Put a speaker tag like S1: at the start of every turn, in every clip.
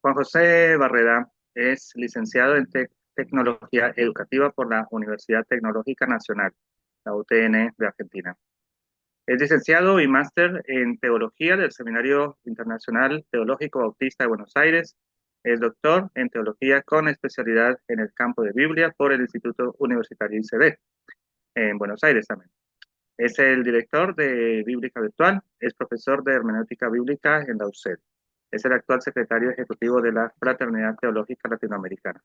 S1: Juan José Barrera es licenciado en Tecnología Educativa por la Universidad Tecnológica Nacional, la UTN de Argentina. Es licenciado y máster en Teología del Seminario Internacional Teológico Bautista de Buenos Aires. Es doctor en Teología con especialidad en el campo de Biblia por el Instituto Universitario ICB, en Buenos Aires también. Es el director de Bíblica Virtual, es profesor de Hermenéutica Bíblica en la UCED. Es el actual secretario ejecutivo de la Fraternidad Teológica Latinoamericana.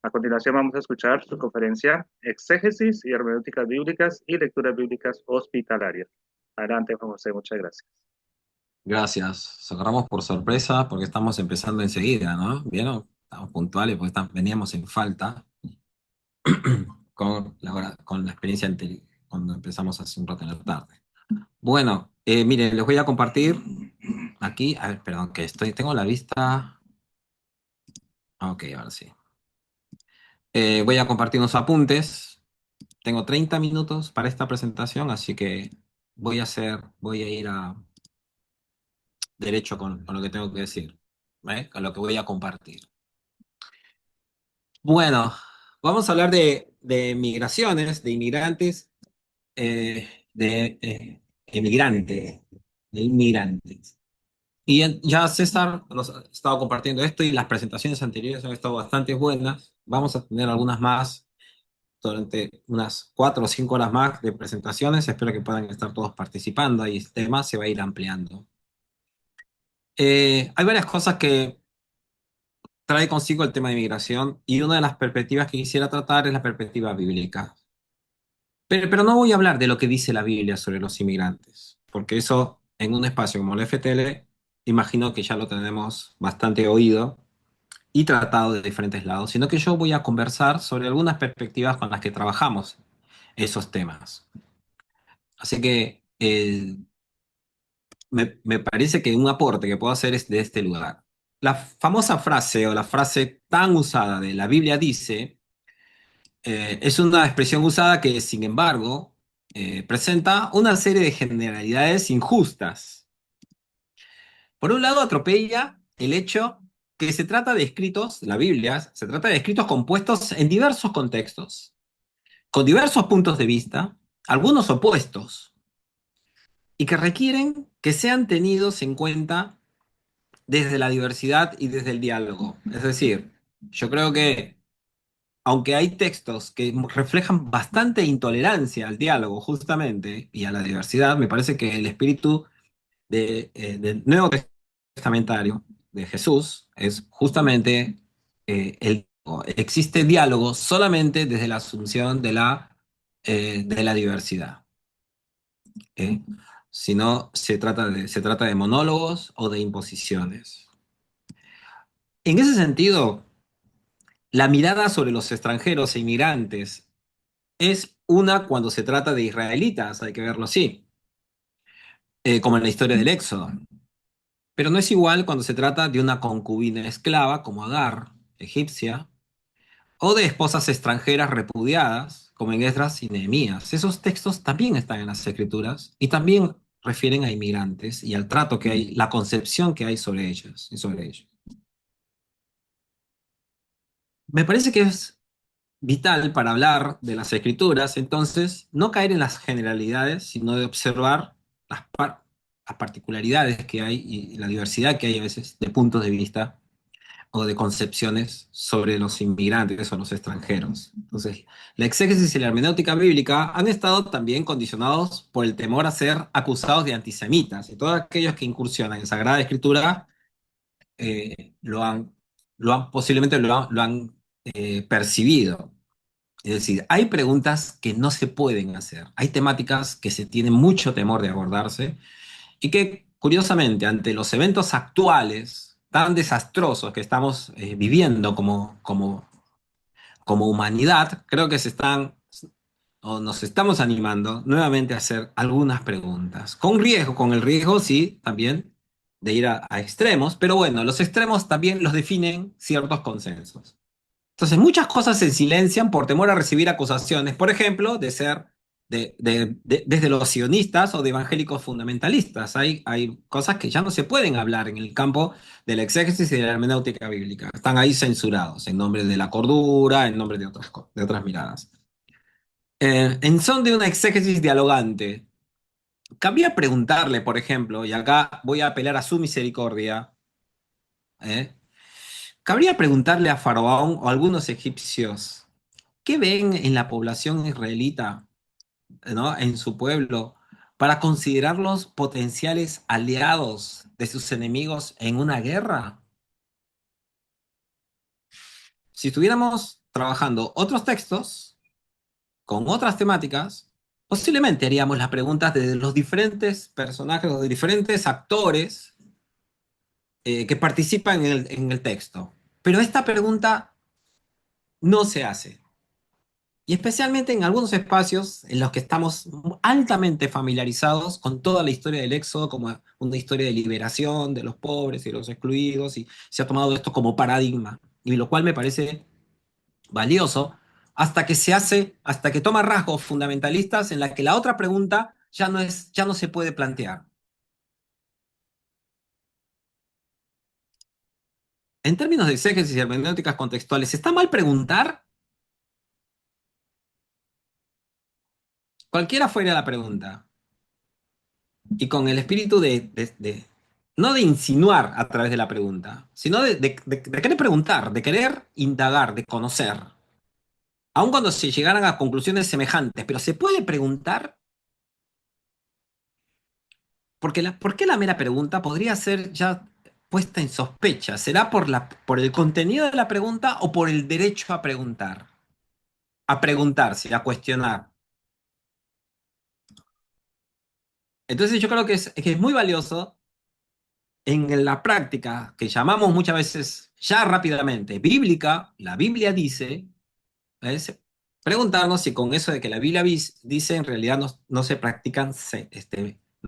S1: A continuación vamos a escuchar su conferencia Exégesis y Hermenéuticas Bíblicas y Lecturas Bíblicas Hospitalarias. Adelante, Juan José, muchas gracias.
S2: Gracias. Nos agarramos por sorpresa porque estamos empezando enseguida, ¿no? ¿Vieron? Estamos puntuales porque veníamos en falta con la experiencia anterior, cuando empezamos hace un rato en la tarde. Bueno, miren, les voy a compartir aquí, a ver, perdón, tengo la vista. Ok, ahora sí. Voy a compartir unos apuntes. Tengo 30 minutos para esta presentación, así que voy a ir a derecho con lo que tengo que decir, ¿eh? Con lo que voy a compartir. Bueno, vamos a hablar de migraciones, de inmigrantes, de emigrantes, de inmigrantes. Ya César nos ha estado compartiendo esto y las presentaciones anteriores han estado bastante buenas. Vamos a tener algunas más durante unas 4 o 5 horas más de presentaciones. Espero que puedan estar todos participando y este tema se va a ir ampliando. Hay varias cosas que trae consigo el tema de migración y una de las perspectivas que quisiera tratar es la perspectiva bíblica. Pero no voy a hablar de lo que dice la Biblia sobre los inmigrantes, porque eso en un espacio como el FTL, imagino que ya lo tenemos bastante oído y tratado de diferentes lados, sino que yo voy a conversar sobre algunas perspectivas con las que trabajamos esos temas. Así que me parece que un aporte que puedo hacer es de este lugar. La famosa frase o la frase tan usada de la Biblia dice, es una expresión usada que, sin embargo, presenta una serie de generalidades injustas. Por un lado, atropella el hecho que se trata de escritos, la Biblia, se trata de escritos compuestos en diversos contextos, con diversos puntos de vista, algunos opuestos, y que requieren que sean tenidos en cuenta desde la diversidad y desde el diálogo. Es decir, yo creo que aunque hay textos que reflejan bastante intolerancia al diálogo justamente y a la diversidad, me parece que el espíritu del Nuevo Testamentario de Jesús es justamente existe diálogo solamente desde la asunción de la diversidad. ¿Eh? Si no, se trata de monólogos o de imposiciones. En ese sentido, la mirada sobre los extranjeros e inmigrantes es una cuando se trata de israelitas, hay que verlo así, como en la historia del Éxodo. Pero no es igual cuando se trata de una concubina esclava como Agar, egipcia, o de esposas extranjeras repudiadas, como en Esdras y Nehemías. Esos textos también están en las Escrituras y también refieren a inmigrantes y al trato que hay, la concepción que hay sobre ellas y sobre ellos. Me parece que es vital para hablar de las escrituras, entonces, no caer en las generalidades, sino de observar las particularidades que hay y la diversidad que hay a veces de puntos de vista o de concepciones sobre los inmigrantes o los extranjeros. Entonces, la exégesis y la hermenéutica bíblica han estado también condicionados por el temor a ser acusados de antisemitas, y todos aquellos que incursionan en Sagrada Escritura eh, lo han, posiblemente lo han percibido. Es decir, hay preguntas que no se pueden hacer, hay temáticas que se tiene mucho temor de abordarse y que, curiosamente, ante los eventos actuales tan desastrosos que estamos viviendo como humanidad, creo que nos estamos animando nuevamente a hacer algunas preguntas, con el riesgo, sí, también de ir a extremos, pero bueno, los extremos también los definen ciertos consensos. Entonces, muchas cosas se silencian por temor a recibir acusaciones, por ejemplo, de ser desde los sionistas o de evangélicos fundamentalistas. Hay cosas que ya no se pueden hablar en el campo de la exégesis y de la hermenéutica bíblica. Están ahí censurados en nombre de la cordura, en nombre de de otras miradas. En son de una exégesis dialogante, cabría preguntarle, por ejemplo, y acá voy a apelar a su misericordia, ¿eh? Cabría preguntarle a Faraón o a algunos egipcios, ¿qué ven en la población israelita, ¿no? En su pueblo, para considerarlos potenciales aliados de sus enemigos en una guerra? Si estuviéramos trabajando otros textos con otras temáticas, posiblemente haríamos las preguntas de los diferentes personajes o de diferentes actores que participan en el texto. Pero esta pregunta no se hace. Y especialmente en algunos espacios en los que estamos altamente familiarizados con toda la historia del Éxodo como una historia de liberación de los pobres y los excluidos, y se ha tomado esto como paradigma, y lo cual me parece valioso hasta que toma rasgos fundamentalistas en la que la otra pregunta ya no se puede plantear. En términos de exégesis y hermenéuticas contextuales, ¿está mal preguntar? Cualquiera fuera la pregunta. Y con el espíritu no de insinuar a través de la pregunta, sino de querer preguntar, de querer indagar, de conocer. Aun cuando se llegaran a conclusiones semejantes, pero se puede preguntar, porque ¿por qué la mera pregunta podría ser ya puesta en sospecha? ¿Será por el contenido de la pregunta o por el derecho a preguntar? A preguntarse, a cuestionar. Entonces yo creo que es muy valioso en la práctica, que llamamos muchas veces ya rápidamente bíblica, la Biblia dice, es preguntarnos si con eso de que la Biblia dice en realidad no se practican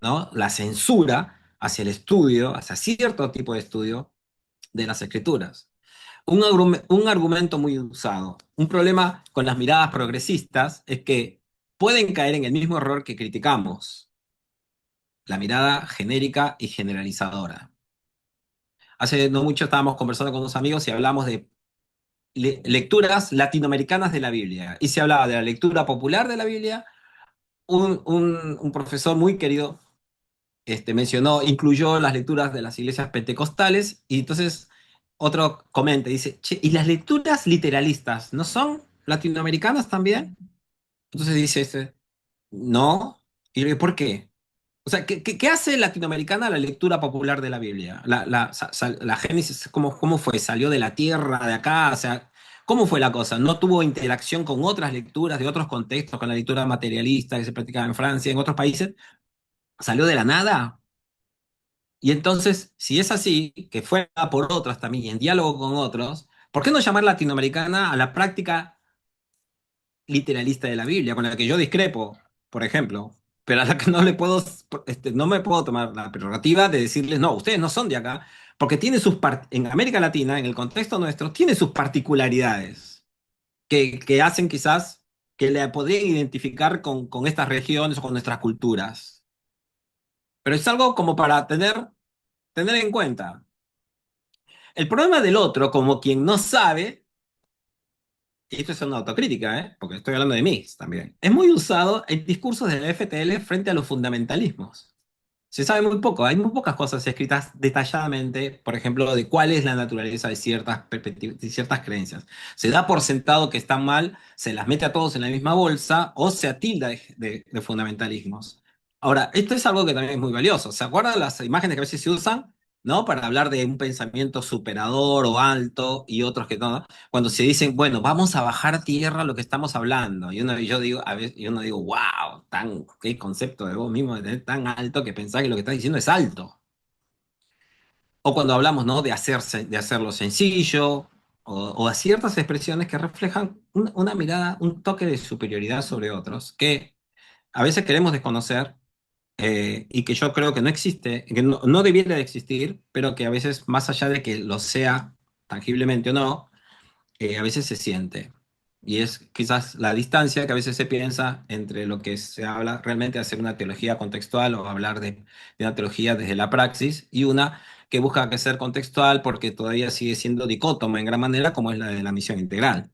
S2: ¿no? La censura hacia el estudio, hacia cierto tipo de estudio de las escrituras. Un argumento muy usado. Un problema con las miradas progresistas es que pueden caer en el mismo error que criticamos, la mirada genérica y generalizadora. Hace no mucho estábamos conversando con unos amigos y hablamos de lecturas latinoamericanas de la Biblia. Y se hablaba de la lectura popular de la Biblia. Un profesor muy querido incluyó las lecturas de las iglesias pentecostales, y entonces otro comenta, dice, che, ¿y las lecturas literalistas no son latinoamericanas también? Entonces dice no. Y yo digo, ¿por qué? O sea, ¿qué hace latinoamericana la lectura popular de la Biblia? La Génesis, ¿cómo fue? ¿Salió de la tierra, de acá? O sea, ¿cómo fue la cosa? ¿No tuvo interacción con otras lecturas de otros contextos, con la lectura materialista que se practicaba en Francia, en otros países? ¿Salió de la nada? Y entonces, si es así, que fue por otros también, y en diálogo con otros, ¿por qué no llamar latinoamericana a la práctica literalista de la Biblia, con la que yo discrepo, por ejemplo, pero a la que no le puedo, no me puedo tomar la prerrogativa de decirles, no, ustedes no son de acá, porque tiene en América Latina, en el contexto nuestro, tiene sus particularidades que hacen quizás que le podrían identificar con estas regiones o con nuestras culturas. Pero es algo como para tener en cuenta. El problema del otro, como quien no sabe, y esto es una autocrítica, porque estoy hablando de mí también, es muy usado en discursos de la FTL frente a los fundamentalismos. Se sabe muy poco, hay muy pocas cosas escritas detalladamente, por ejemplo, de cuál es la naturaleza de ciertas perspectivas, de ciertas creencias. Se da por sentado que están mal, se las mete a todos en la misma bolsa o se atilda de fundamentalismos. Ahora, esto es algo que también es muy valioso. ¿Se acuerdan las imágenes que a veces se usan, ¿no? Para hablar de un pensamiento superador o alto y otros que no? Cuando se dicen, bueno, vamos a bajar a tierra lo que estamos hablando. Y yo digo, a veces, yo no digo, wow, qué concepto de vos mismo de tener tan alto que pensar que lo que estás diciendo es alto. O cuando hablamos, ¿no? De hacerlo sencillo, o a ciertas expresiones que reflejan una mirada, un toque de superioridad sobre otros, que a veces queremos desconocer, y que yo creo que no existe, que no debiera de existir, pero que a veces, más allá de que lo sea tangiblemente o no, a veces se siente. Y es quizás la distancia que a veces se piensa entre lo que se habla realmente de hacer una teología contextual o hablar de una teología desde la praxis y una que busca que ser contextual porque todavía sigue siendo dicótoma en gran manera como es la de la misión integral.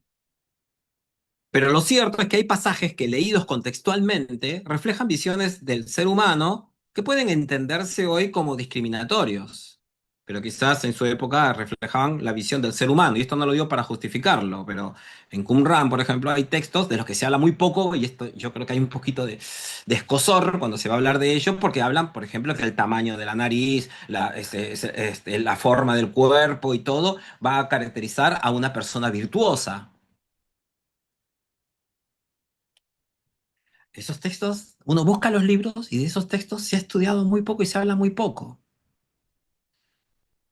S2: Pero lo cierto es que hay pasajes que leídos contextualmente reflejan visiones del ser humano que pueden entenderse hoy como discriminatorios, pero quizás en su época reflejaban la visión del ser humano. Y esto no lo digo para justificarlo, pero en Qumran, por ejemplo, hay textos de los que se habla muy poco y esto yo creo que hay un poquito de escozor cuando se va a hablar de ello, porque hablan, por ejemplo, que el tamaño de la nariz, la forma del cuerpo y todo va a caracterizar a una persona virtuosa. Esos textos, uno busca los libros y de esos textos se ha estudiado muy poco y se habla muy poco.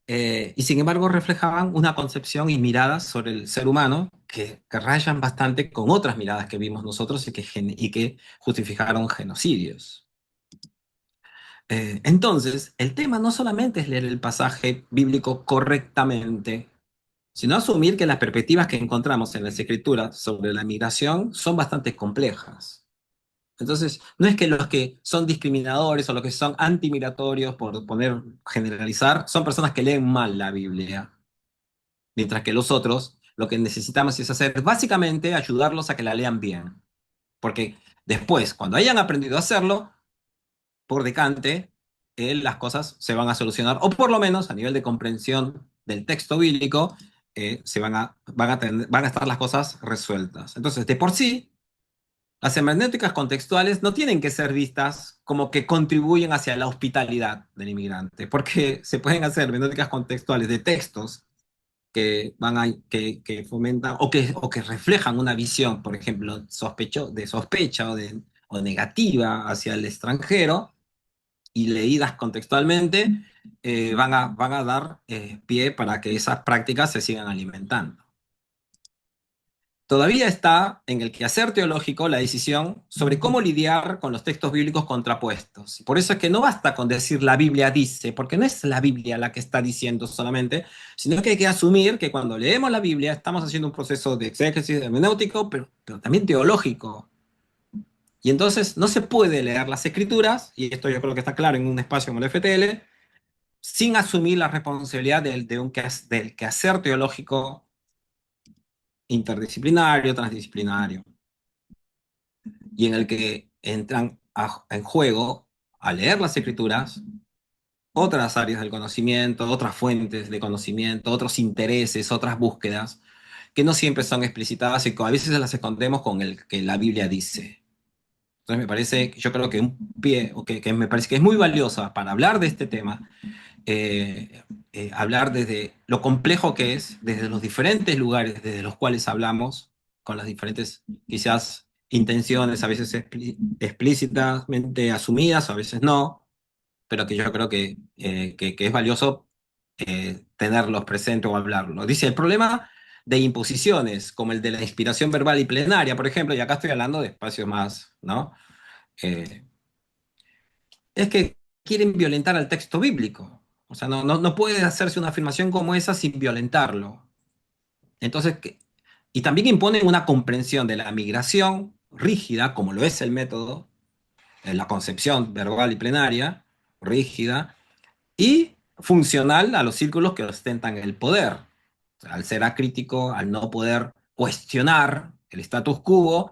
S2: Y sin embargo reflejaban una concepción y miradas sobre el ser humano que rayan bastante con otras miradas que vimos nosotros y que justificaron genocidios. Entonces, el tema no solamente es leer el pasaje bíblico correctamente, sino asumir que las perspectivas que encontramos en las escrituras sobre la migración son bastante complejas. Entonces, no es que los que son discriminadores o los que son antimigratorios, por poner, generalizar, son personas que leen mal la Biblia, mientras que los otros lo que necesitamos es hacer básicamente ayudarlos a que la lean bien, porque después, cuando hayan aprendido a hacerlo, por decante, las cosas se van a solucionar, o por lo menos a nivel de comprensión del texto bíblico, van a estar las cosas resueltas. Entonces, de por sí, las hermenéuticas contextuales no tienen que ser vistas como que contribuyen hacia la hospitalidad del inmigrante, porque se pueden hacer hermenéuticas contextuales de textos que fomentan o que reflejan una visión, por ejemplo, de sospecha o negativa hacia el extranjero y leídas contextualmente, van a dar pie para que esas prácticas se sigan alimentando. Todavía está en el quehacer teológico la decisión sobre cómo lidiar con los textos bíblicos contrapuestos. Por eso es que no basta con decir la Biblia dice, porque no es la Biblia la que está diciendo solamente, sino que hay que asumir que cuando leemos la Biblia estamos haciendo un proceso de exégesis hermenéutico, pero también teológico. Y entonces no se puede leer las escrituras, y esto yo creo que está claro en un espacio como el FTL, sin asumir la responsabilidad del quehacer teológico interdisciplinario, transdisciplinario, y en el que entran en juego, al leer las escrituras, otras áreas del conocimiento, otras fuentes de conocimiento, otros intereses, otras búsquedas, que no siempre son explicitadas y que a veces las escondemos con el que la Biblia dice. Entonces me parece, yo creo que un pie, o que me parece que es muy valiosa para hablar de este tema, hablar desde lo complejo que es, desde los diferentes lugares desde los cuales hablamos, con las diferentes quizás intenciones, a veces explícitamente asumidas, a veces no, pero que yo creo que es valioso tenerlos presentes o hablarlo. Dice, el problema de imposiciones, como el de la inspiración verbal y plenaria, por ejemplo, y acá estoy hablando de espacios más, ¿no? Eh, es que quieren violentar al texto bíblico. O sea, no puede hacerse una afirmación como esa sin violentarlo. Entonces, y también imponen una comprensión de la migración rígida, como lo es el método, en la concepción verbal y plenaria, rígida, y funcional a los círculos que ostentan el poder. O sea, al ser acrítico, al no poder cuestionar el status quo,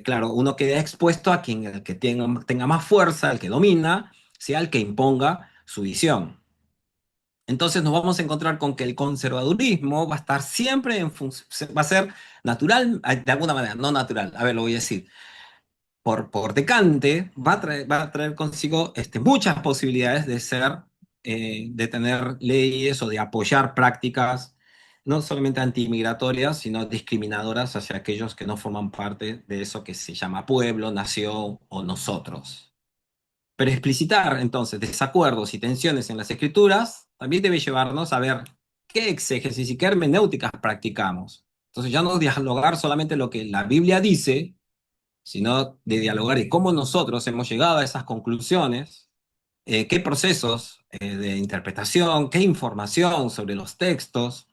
S2: claro, uno queda expuesto a quien el que tenga más fuerza, el que domina, sea el que imponga su visión. Entonces nos vamos a encontrar con que el conservadurismo va a estar siempre va a ser natural, de alguna manera, no natural, a ver, lo voy a decir, por decante, va a traer consigo muchas posibilidades de de tener leyes o de apoyar prácticas no solamente antimigratorias, sino discriminadoras hacia aquellos que no forman parte de eso que se llama pueblo, nación o nosotros. Pero explicitar entonces desacuerdos y tensiones en las escrituras también debe llevarnos a ver qué exégesis y qué hermenéuticas practicamos. Entonces ya no dialogar solamente lo que la Biblia dice, sino de dialogar y cómo nosotros hemos llegado a esas conclusiones, qué procesos de interpretación, qué información sobre los textos,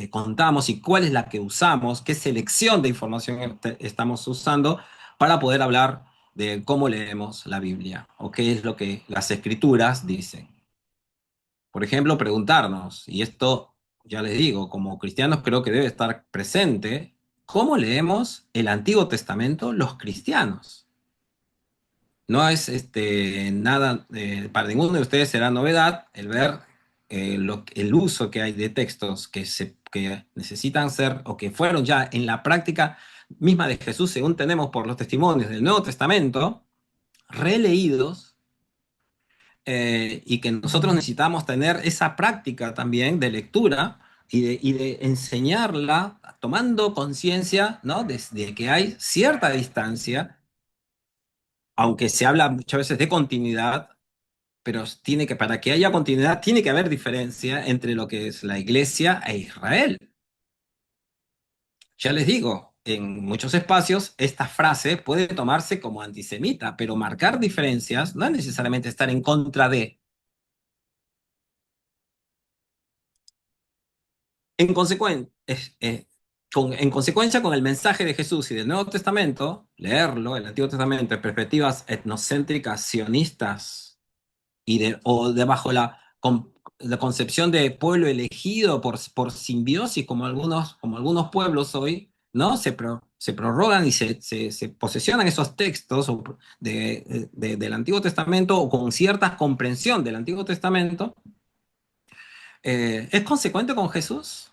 S2: contamos y cuál es la que usamos, qué selección de información estamos usando para poder hablar de cómo leemos la Biblia o qué es lo que las escrituras dicen. Por ejemplo, preguntarnos, y esto ya les digo, como cristianos creo que debe estar presente, ¿cómo leemos el Antiguo Testamento los cristianos? No es nada, para ninguno de ustedes será novedad el ver el uso que hay de textos que necesitan ser o que fueron ya en la práctica misma de Jesús, según tenemos por los testimonios del Nuevo Testamento, releídos, y que nosotros necesitamos tener esa práctica también de lectura y de enseñarla tomando conciencia, ¿no? De que hay cierta distancia, aunque se habla muchas veces de continuidad, pero para que haya continuidad, tiene que haber diferencia entre lo que es la Iglesia e Israel. Ya les digo, en muchos espacios esta frase puede tomarse como antisemita, pero marcar diferencias no es necesariamente estar en contra de. En en consecuencia con el mensaje de Jesús y del Nuevo Testamento, leerlo, el Antiguo Testamento, en perspectivas etnocéntricas sionistas o de bajo la concepción de pueblo elegido por simbiosis, como algunos pueblos hoy, ¿no? Se prorrogan y se posesionan esos textos del Antiguo Testamento o con cierta comprensión del Antiguo Testamento. ¿Es consecuente con Jesús?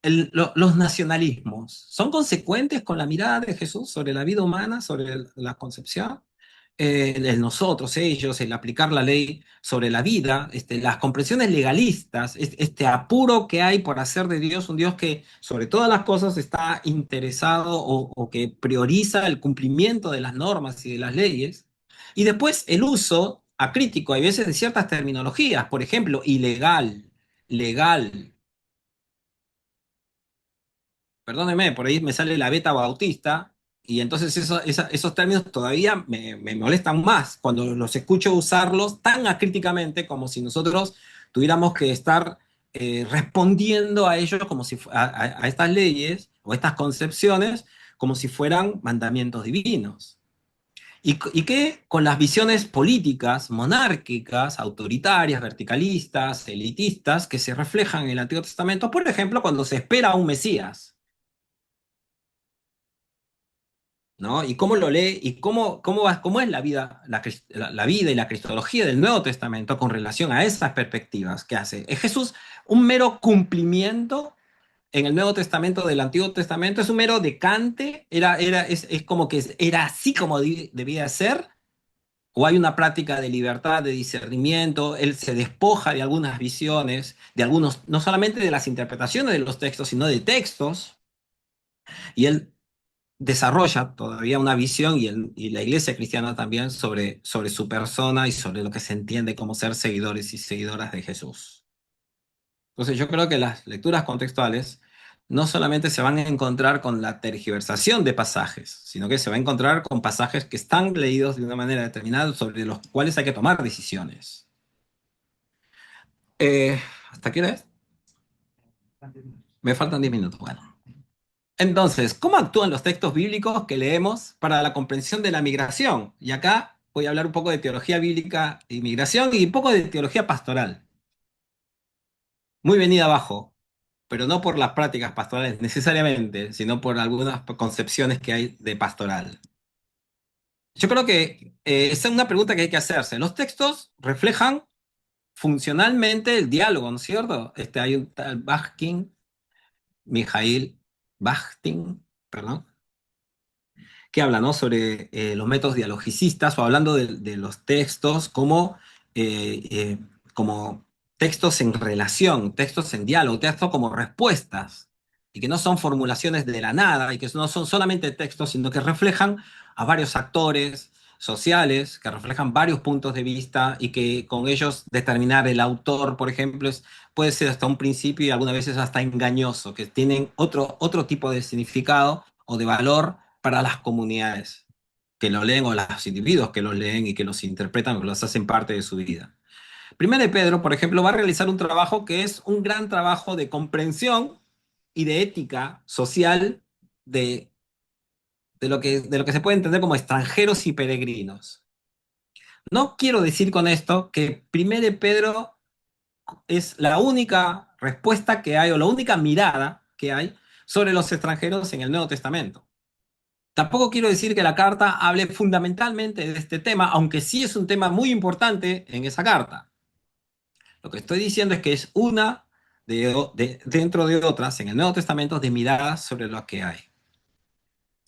S2: Los nacionalismos son consecuentes con la mirada de Jesús sobre la vida humana, sobre la concepción, el nosotros, ellos, el aplicar la ley sobre la vida, las comprensiones legalistas, este apuro que hay por hacer de Dios un Dios que sobre todas las cosas está interesado o que prioriza el cumplimiento de las normas y de las leyes, y después el uso acrítico, hay veces, de ciertas terminologías, por ejemplo, ilegal, legal. Perdóneme, por ahí me sale la beta bautista, y entonces esos términos todavía me molestan más cuando los escucho usarlos tan acríticamente como si nosotros tuviéramos que estar respondiendo a ellos como si a estas leyes o estas concepciones como si fueran mandamientos divinos. Y que con las visiones políticas, monárquicas, autoritarias, verticalistas, elitistas, que se reflejan en el Antiguo Testamento, por ejemplo, cuando se espera a un Mesías. ¿No? Y cómo lo lee y cómo es la vida, la vida y la cristología del Nuevo Testamento con relación a esas perspectivas que hace. ¿Es Jesús un mero cumplimiento en el Nuevo Testamento del Antiguo Testamento? ¿Es un mero decante? ¿Es como que era así como debía ser? ¿O hay una práctica de libertad, de discernimiento? Él se despoja de algunas visiones, no solamente de las interpretaciones de los textos, sino de textos, y él desarrolla todavía una visión y la iglesia cristiana también sobre su persona y sobre lo que se entiende como ser seguidores y seguidoras de Jesús. Entonces yo creo que las lecturas contextuales no solamente se van a encontrar con la tergiversación de pasajes, sino que se va a encontrar con pasajes que están leídos de una manera determinada sobre los cuales hay que tomar decisiones. ¿Hasta qué hora es? Me faltan 10 minutos. Bueno. Entonces, ¿cómo actúan los textos bíblicos que leemos para la comprensión de la migración? Y acá voy a hablar un poco de teología bíblica y migración y un poco de teología pastoral. Muy venida abajo, pero no por las prácticas pastorales necesariamente, sino por algunas concepciones que hay de pastoral. Yo creo que esa es una pregunta que hay que hacerse. Los textos reflejan funcionalmente el diálogo, ¿no es cierto? Hay un tal Bachtin, Mijail Bachtin, perdón, que habla, ¿no? Sobre los métodos dialogicistas o hablando de los textos como textos en relación, textos en diálogo, textos como respuestas, y que no son formulaciones de la nada, y que no son solamente textos, sino que reflejan a varios actores sociales, que reflejan varios puntos de vista y que con ellos determinar el autor, por ejemplo, puede ser hasta un principio y algunas veces hasta engañoso, que tienen otro tipo de significado o de valor para las comunidades que lo leen o los individuos que los leen y que los interpretan o que los hacen parte de su vida. Primero de Pedro, por ejemplo, va a realizar un trabajo que es un gran trabajo de comprensión y de ética social de, de lo que se puede entender como extranjeros y peregrinos. No quiero decir con esto que Primero de Pedro es la única respuesta que hay o la única mirada que hay sobre los extranjeros en el Nuevo Testamento. Tampoco quiero decir que la carta hable fundamentalmente de este tema, aunque sí es un tema muy importante en esa carta. Lo que estoy diciendo es que es una dentro de otras en el Nuevo Testamento de miradas sobre lo que hay.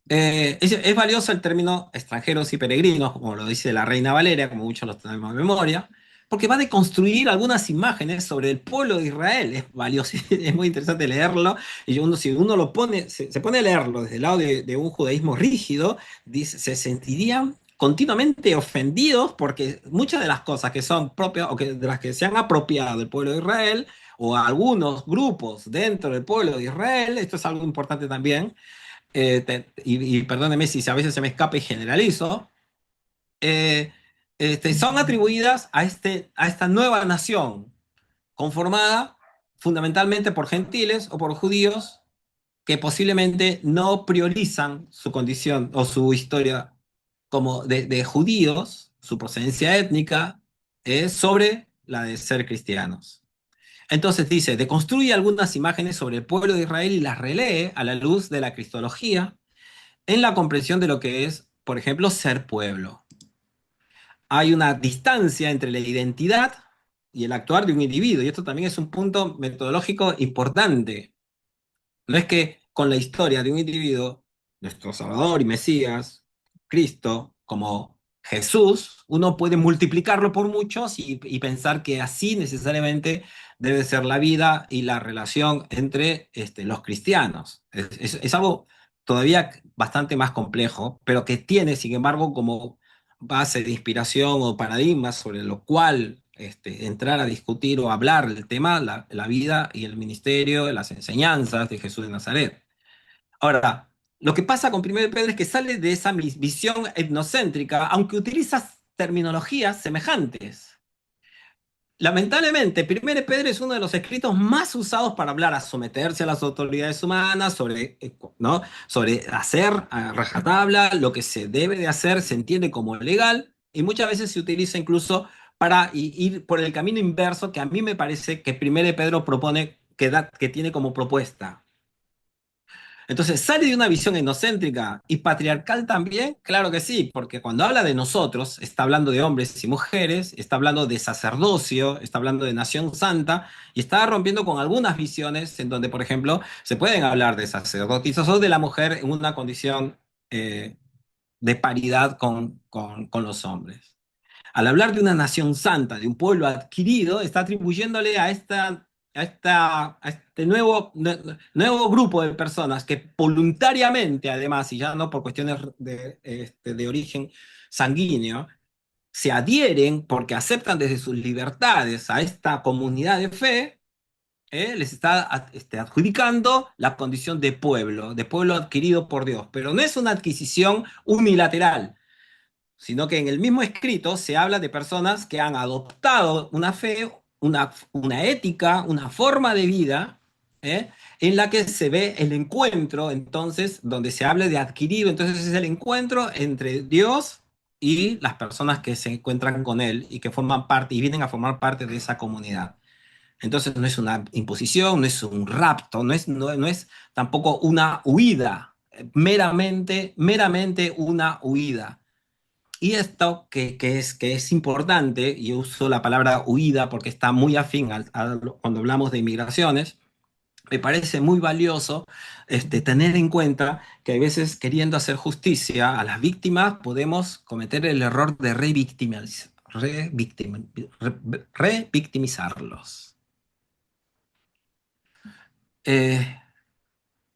S2: Es valioso el término extranjeros y peregrinos, como lo dice la Reina Valeria, como muchos lo tenemos en memoria, porque va a deconstruir algunas imágenes sobre el pueblo de Israel. Es valioso, es muy interesante leerlo. Y uno, si uno lo pone, se pone a leerlo desde el lado de un judaísmo rígido, dice, se sentirían continuamente ofendidos porque muchas de las cosas que son propias o que, de las que se han apropiado del pueblo de Israel o algunos grupos dentro del pueblo de Israel, esto es algo importante también, y perdóneme si a veces se me escapa y generalizo, eh, son atribuidas a esta nueva nación conformada fundamentalmente por gentiles o por judíos que posiblemente no priorizan su condición o su historia como de judíos, su procedencia étnica, sobre la de ser cristianos. Entonces dice, deconstruye algunas imágenes sobre el pueblo de Israel y las relee a la luz de la cristología en la comprensión de lo que es, por ejemplo, ser pueblo. Hay una distancia entre la identidad y el actuar de un individuo, y esto también es un punto metodológico importante. No es que con la historia de un individuo, nuestro Salvador y Mesías, Cristo, como Jesús, uno puede multiplicarlo por muchos y pensar que así necesariamente debe ser la vida y la relación entre los cristianos. Es algo todavía bastante más complejo, pero que tiene, sin embargo, como base de inspiración o paradigma sobre lo cual entrar a discutir o hablar del tema, la vida y el ministerio, las enseñanzas de Jesús de Nazaret. Ahora, lo que pasa con Primero de Pedro es que sale de esa visión etnocéntrica, aunque utiliza terminologías semejantes. Lamentablemente, Primero de Pedro es uno de los escritos más usados para hablar a someterse a las autoridades humanas, sobre, ¿no? Sobre hacer a rajatabla lo que se debe de hacer, se entiende como legal, y muchas veces se utiliza incluso para ir por el camino inverso que a mí me parece que Primero de Pedro propone, que tiene como propuesta. Entonces, ¿sale de una visión etnocéntrica y patriarcal también? Claro que sí, porque cuando habla de nosotros, está hablando de hombres y mujeres, está hablando de sacerdocio, está hablando de nación santa, y está rompiendo con algunas visiones en donde, por ejemplo, se pueden hablar de sacerdotisas o de la mujer en una condición de paridad con los hombres. Al hablar de una nación santa, de un pueblo adquirido, está atribuyéndole a este nuevo grupo de personas que voluntariamente, además, y ya no por cuestiones de origen sanguíneo, se adhieren porque aceptan desde sus libertades a esta comunidad de fe, les está adjudicando la condición de pueblo adquirido por Dios. Pero no es una adquisición unilateral, sino que en el mismo escrito se habla de personas que han adoptado una fe, una ética, una forma de vida, en la que se ve el encuentro, entonces, donde se habla de adquirido, entonces es el encuentro entre Dios y las personas que se encuentran con Él y que forman parte y vienen a formar parte de esa comunidad. Entonces no es una imposición, no es un rapto, no es tampoco una huida, meramente una huida. Y esto que es importante, y uso la palabra huida porque está muy afín cuando hablamos de migraciones, me parece muy valioso tener en cuenta que a veces queriendo hacer justicia a las víctimas podemos cometer el error de revictimizarlos. Eh,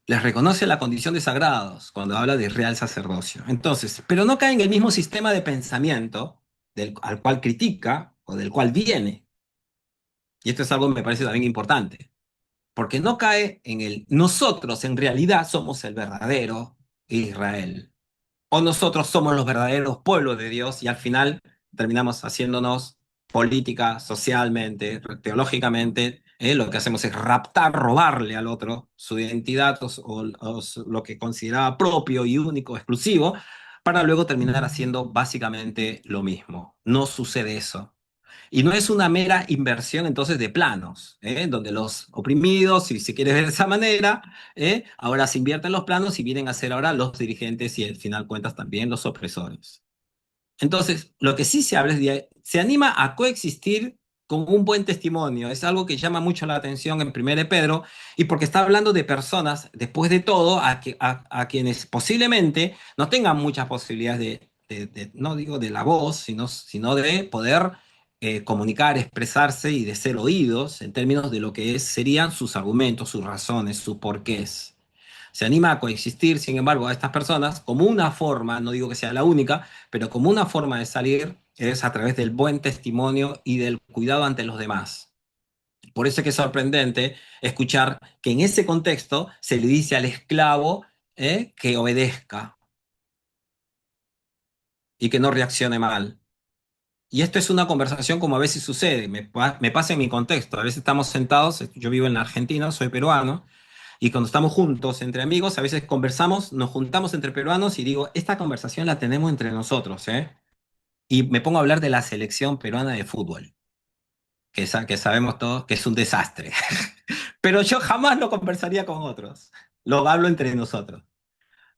S2: les reconoce la condición de sagrados cuando habla de real sacerdocio. Entonces, pero no cae en el mismo sistema de pensamiento al cual critica o del cual viene. Y esto es algo que me parece también importante, porque no cae en el nosotros en realidad somos el verdadero Israel, o nosotros somos los verdaderos pueblos de Dios y al final terminamos haciéndonos política, socialmente, teológicamente, Lo que hacemos es raptar, robarle al otro su identidad o lo que consideraba propio y único, exclusivo, para luego terminar haciendo básicamente lo mismo. No sucede eso. Y no es una mera inversión entonces de planos, donde los oprimidos, si se quiere ver de esa manera, ahora se invierten los planos y vienen a ser ahora los dirigentes y al final cuentas también los opresores. Entonces, lo que sí se habla es se anima a coexistir con un buen testimonio. Es algo que llama mucho la atención en 1 de Pedro y porque está hablando de personas, después de todo, a quienes posiblemente no tengan muchas posibilidades no digo de la voz, sino de poder comunicar, expresarse y de ser oídos en términos de lo que serían sus argumentos, sus razones, sus porqués. Se anima a coexistir, sin embargo, a estas personas como una forma, no digo que sea la única, pero como una forma de salir es a través del buen testimonio y del cuidado ante los demás. Por eso es que es sorprendente escuchar que en ese contexto se le dice al esclavo que obedezca y que no reaccione mal. Y esto es una conversación como a veces sucede, me pasa en mi contexto. A veces estamos sentados, yo vivo en la Argentina, soy peruano, y cuando estamos juntos entre amigos, a veces conversamos, nos juntamos entre peruanos y digo, esta conversación la tenemos entre nosotros, ¿eh? Y me pongo a hablar de la selección peruana de fútbol, que sabemos todos que es un desastre. Pero yo jamás lo conversaría con otros, lo hablo entre nosotros,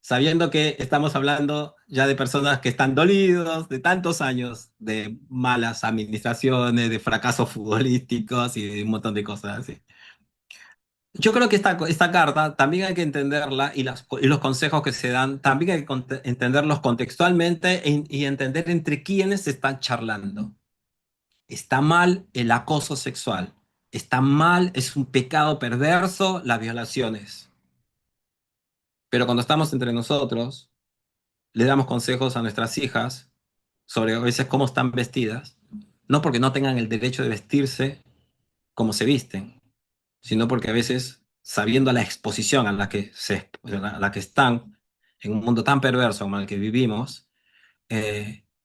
S2: sabiendo que estamos hablando ya de personas que están dolidos de tantos años de malas administraciones, de fracasos futbolísticos y de un montón de cosas así. Yo creo que esta carta también hay que entenderla y los consejos que se dan, también hay que entenderlos contextualmente y entender entre quiénes se están charlando. Está mal el acoso sexual. Está mal, es un pecado perverso las violaciones. Pero cuando estamos entre nosotros, le damos consejos a nuestras hijas sobre a veces cómo están vestidas, no porque no tengan el derecho de vestirse como se visten, sino porque a veces, sabiendo la exposición a la que están en un mundo tan perverso como el que vivimos,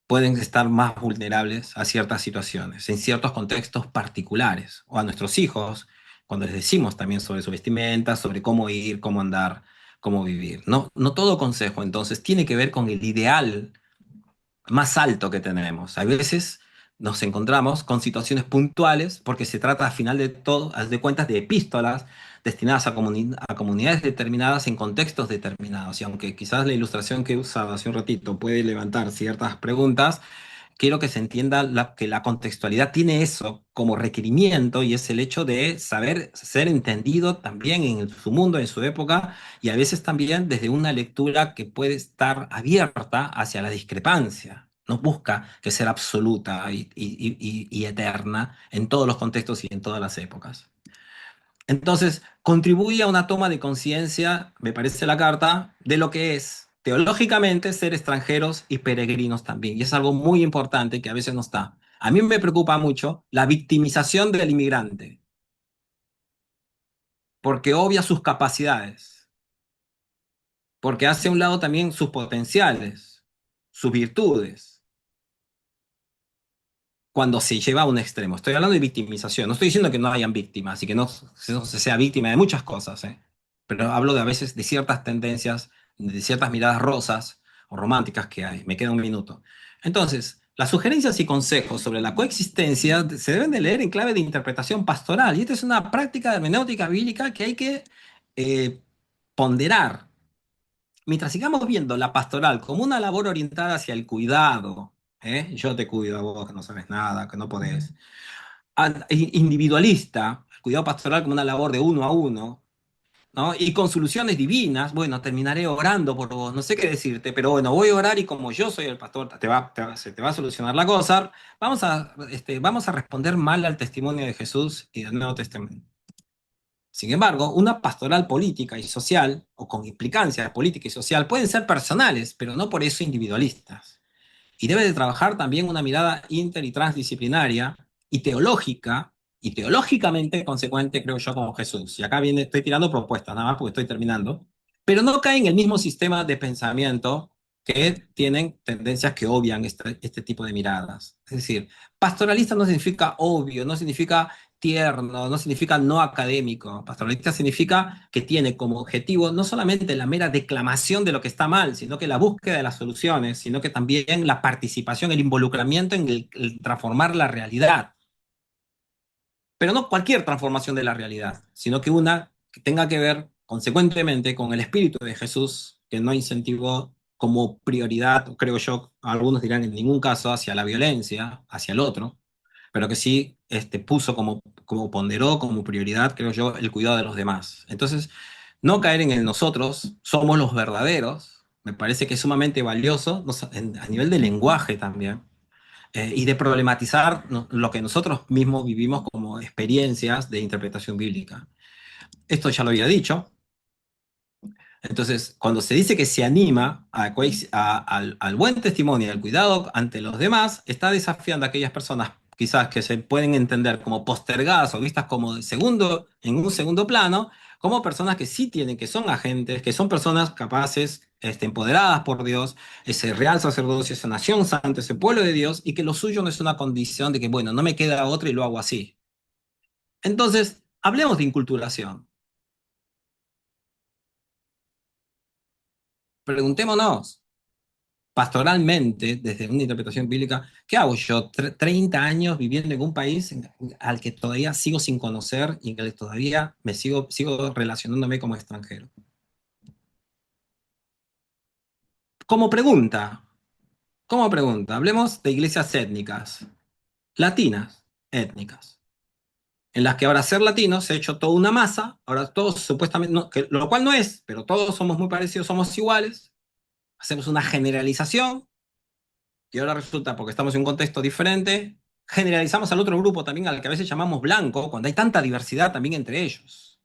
S2: pueden estar más vulnerables a ciertas situaciones, en ciertos contextos particulares, o a nuestros hijos, cuando les decimos también sobre su vestimenta, sobre cómo ir, cómo andar, cómo vivir. No, no todo consejo, entonces, tiene que ver con el ideal más alto que tenemos. A veces nos encontramos con situaciones puntuales porque se trata, al final de todo, haz de cuentas, de epístolas destinadas a comunidades determinadas en contextos determinados. Y aunque quizás la ilustración que he usado hace un ratito puede levantar ciertas preguntas, quiero que se entienda que la contextualidad tiene eso como requerimiento y es el hecho de saber ser entendido también en su mundo, en su época, y a veces también desde una lectura que puede estar abierta hacia la discrepancia. No busca que sea absoluta y eterna en todos los contextos y en todas las épocas. Entonces, contribuye a una toma de conciencia, me parece la carta, de lo que es teológicamente ser extranjeros y peregrinos también. Y es algo muy importante que a veces no está. A mí me preocupa mucho la victimización del inmigrante, porque obvia sus capacidades, porque hace a un lado también sus potenciales, sus virtudes, cuando se lleva a un extremo. Estoy hablando de victimización. No estoy diciendo que no hayan víctimas y que no se sea víctima de muchas cosas, ¿eh? Pero hablo de a veces de ciertas tendencias, de ciertas miradas rosas o románticas que hay. Me queda un minuto. Entonces, las sugerencias y consejos sobre la coexistencia se deben de leer en clave de interpretación pastoral. Y esta es una práctica de hermenéutica bíblica que hay que eh, ponderar. Mientras sigamos viendo la pastoral como una labor orientada hacia el cuidado, yo te cuido a vos que no sabes nada, que no podés, individualista, el cuidado pastoral como una labor de uno a uno, ¿no? Y con soluciones divinas, bueno, terminaré orando por vos, no sé qué decirte, pero bueno, voy a orar y como yo soy el pastor, se te va a solucionar la cosa. Vamos a responder mal al testimonio de Jesús y del Nuevo Testamento. Sin embargo, una pastoral política y social, o con implicancia política y social, pueden ser personales, pero no por eso individualistas. Y debe de trabajar también una mirada inter y transdisciplinaria y teológicamente consecuente, creo yo, con Jesús. Y acá estoy tirando propuestas, nada más porque estoy terminando, pero no cae en el mismo sistema de pensamiento que tienen tendencias que obvian este tipo de miradas. Es decir, pastoralista no significa obvio, no significa tierno, no significa no académico. Pastoralista significa que tiene como objetivo no solamente la mera declamación de lo que está mal, sino que la búsqueda de las soluciones, sino que también la participación, el involucramiento en el transformar la realidad. Pero no cualquier transformación de la realidad, sino que una que tenga que ver consecuentemente con el espíritu de Jesús, que no incentivó como prioridad, creo yo, algunos dirán en ningún caso, hacia la violencia, hacia el otro, pero que sí puso como ponderó como prioridad, creo yo, el cuidado de los demás. Entonces, no caer en el nosotros, somos los verdaderos, me parece que es sumamente valioso, a nivel de lenguaje también, y de problematizar lo que nosotros mismos vivimos como experiencias de interpretación bíblica. Esto ya lo había dicho. Entonces, cuando se dice que se anima al buen testimonio y al cuidado ante los demás, está desafiando a aquellas personas quizás que se pueden entender como postergadas o vistas como en un segundo plano, como personas que sí tienen, que son agentes, que son personas capaces, empoderadas por Dios, ese real sacerdocio, esa nación santa, ese pueblo de Dios, y que lo suyo no es una condición de que, bueno, no me queda otra y lo hago así. Entonces, hablemos de inculturación. Preguntémonos, pastoralmente, desde una interpretación bíblica, ¿qué hago yo? 30 años viviendo en un país al que todavía sigo sin conocer y en el que todavía sigo relacionándome como extranjero. Como pregunta, como pregunta, hablemos de iglesias étnicas, latinas, étnicas, en las que ahora ser latino se ha hecho toda una masa, ahora todos supuestamente, lo cual no es, pero todos somos muy parecidos, somos iguales, hacemos una generalización. Y ahora resulta, porque estamos en un contexto diferente, generalizamos al otro grupo también al que a veces llamamos blanco, cuando hay tanta diversidad también entre ellos.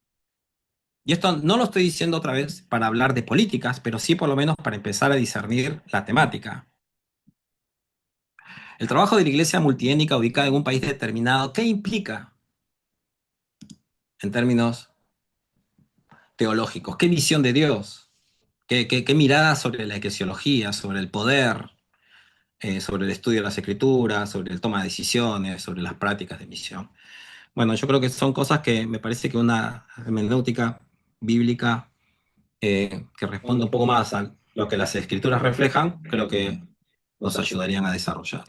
S2: Y esto no lo estoy diciendo otra vez para hablar de políticas, pero sí por lo menos para empezar a discernir la temática. El trabajo de la iglesia multiétnica ubicada en un país determinado, ¿qué implica en términos teológicos? ¿Qué visión de Dios? ¿Qué mirada sobre la eclesiología, sobre el poder, sobre el estudio de las escrituras, sobre el toma de decisiones, sobre las prácticas de misión? Bueno, yo creo que son cosas que me parece que una hermenéutica bíblica que responda un poco más a lo que las escrituras reflejan, creo que nos ayudarían a desarrollar.